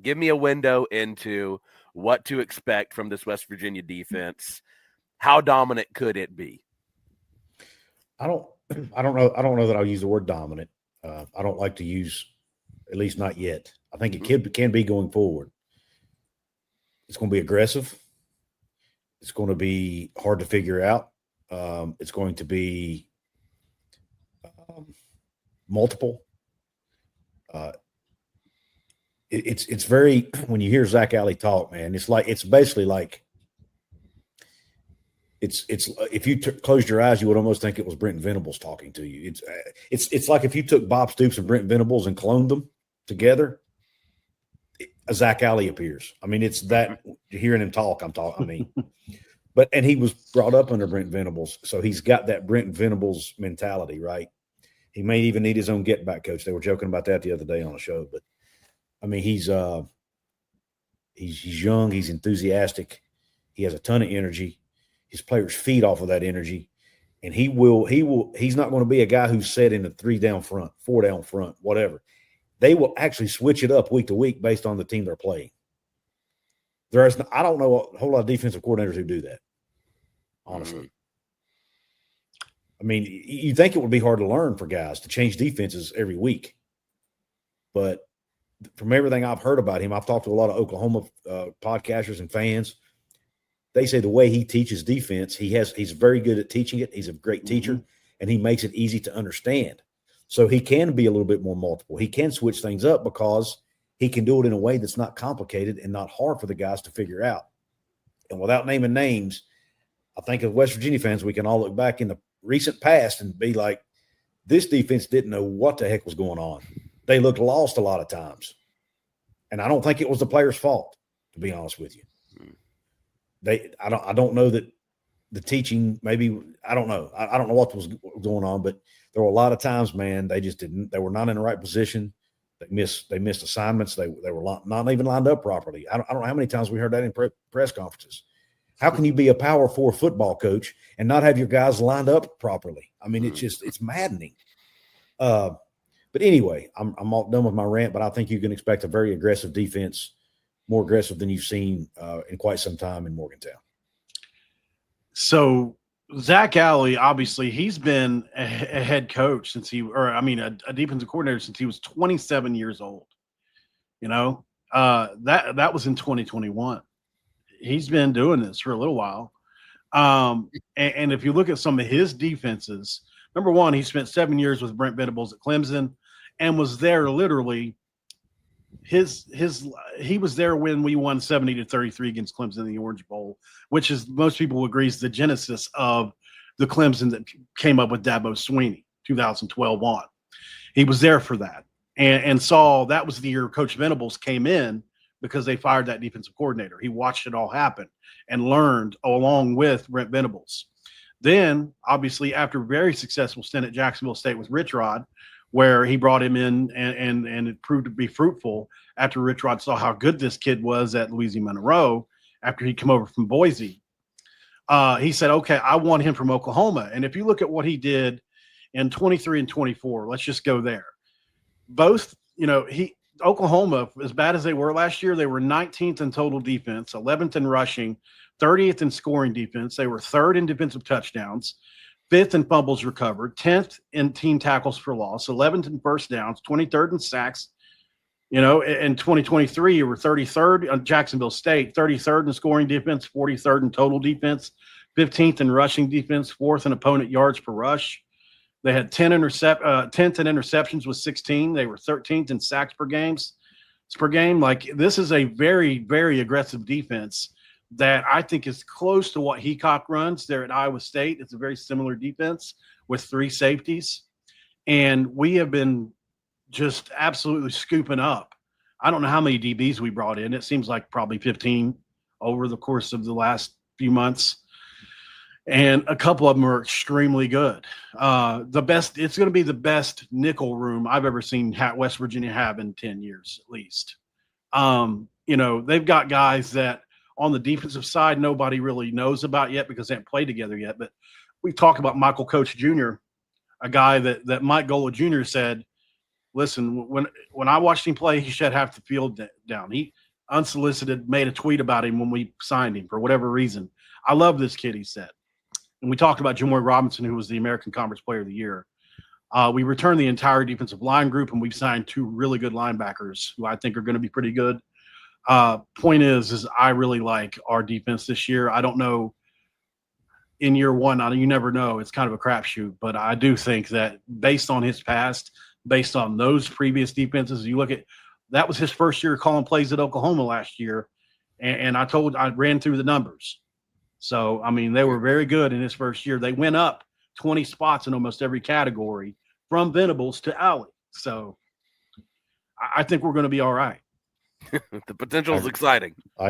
Give me a window into what to expect from this West Virginia defense. How dominant could it be? I don't know. I don't know that I'll use the word dominant. I don't like to use, at least not yet. I think it can be going forward. It's going to be aggressive. It's going to be hard to figure out. It's going to be multiple. It's very, when you hear Zack Alli talk, man, it's basically like it's if you closed your eyes, you would almost think it was Brent Venables talking to you. It's like if you took Bob Stoops and Brent Venables and cloned them together, a Zack Alli appears. I mean, it's that hearing him talk. And he was brought up under Brent Venables, so he's got that Brent Venables mentality, right? He may even need his own get back coach. They were joking about that the other day on the show, but I mean, he's young, he's enthusiastic, he has a ton of energy. His players feed off of that energy, and he's not going to be a guy who's set in a 3 down front, 4 down front, whatever. They will actually switch it up week to week based on the team they're playing. I don't know a whole lot of defensive coordinators who do that, honestly. I mean, you think it would be hard to learn for guys to change defenses every week, but from everything I've heard about him, I've talked to a lot of Oklahoma podcasters and fans. They say the way he teaches defense, he's very good at teaching it. He's a great teacher, and he makes it easy to understand. So he can be a little bit more multiple. He can switch things up because he can do it in a way that's not complicated and not hard for the guys to figure out. And without naming names, I think as West Virginia fans, we can all look back in the recent past and be like, this defense didn't know what the heck was going on. They looked lost a lot of times. And I don't think it was the players' fault, to be honest with you. I don't know that the teaching, maybe, I don't know. I don't know what was going on, but there were a lot of times, man, they were not in the right position. They missed assignments. They were not even lined up properly. I don't know how many times we heard that in press conferences. How can you be a Power 4 football coach and not have your guys lined up properly? I mean, it's maddening. But anyway, I'm all done with my rant, but I think you can expect a very aggressive defense, more aggressive than you've seen in quite some time in Morgantown. So Zack Alli, obviously, he's been a head coach a defensive coordinator since he was 27 years old. You know, that was in 2021. He's been doing this for a little while. And if you look at some of his defenses, number one, he spent 7 years with Brent Venables at Clemson and was there literally he was there when we won 70-33 against Clemson in the Orange Bowl, which is, most people agree, is the genesis of the Clemson that came up with Dabo Swinney 2012 on. He was there for that and saw that was the year Coach Venables came in because they fired that defensive coordinator. He watched it all happen and learned along with Brent Venables. Then, obviously, after a very successful stint at Jacksonville State with Rich Rod, where he brought him in and it proved to be fruitful after Rich Rod saw how good this kid was at Louisiana Monroe after he came over from Boise. He said, okay, I want him from Oklahoma. And if you look at what he did in 23 and 24, let's just go there. Both, Oklahoma, as bad as they were last year, they were 19th in total defense, 11th in rushing, 30th in scoring defense. They were 3rd in defensive touchdowns, 5th in fumbles recovered, 10th in team tackles for loss, 11th in first downs, 23rd in sacks. In 2023, you were 33rd on Jacksonville State, 33rd in scoring defense, 43rd in total defense, 15th in rushing defense, 4th in opponent yards per rush. They had 10th in interceptions with 16. They were 13th in sacks per game. Like, this is a very, very aggressive defense that I think is close to what Heacock runs there at Iowa State. It's a very similar defense with 3 safeties. And we have been just absolutely scooping up. I don't know how many DBs we brought in. It seems like probably 15 over the course of the last few months. And a couple of them are extremely good. It's going to be the best nickel room I've ever seen West Virginia have in 10 years, at least. They've got guys that on the defensive side, nobody really knows about yet because they haven't played together yet. But we talk about Michael Coach Jr., a guy that Mike Gola Jr. said listen, when I watched him play, he shut half the field down. He unsolicited made a tweet about him when we signed him for whatever reason. I love this kid, he said. And we talked about Jamoy Robinson, who was the American Conference Player of the Year. We returned the entire defensive line group, and we've signed 2 really good linebackers who I think are going to be pretty good. Point is I really like our defense this year. I don't know in year one, you never know. It's kind of a crapshoot, but I do think that based on his past, based on those previous defenses, you look at that was his first year calling plays at Oklahoma last year, and I ran through the numbers. So I mean, they were very good in his first year. They went up 20 spots in almost every category from Venables to Alli. So I think we're going to be all right. The potential is exciting.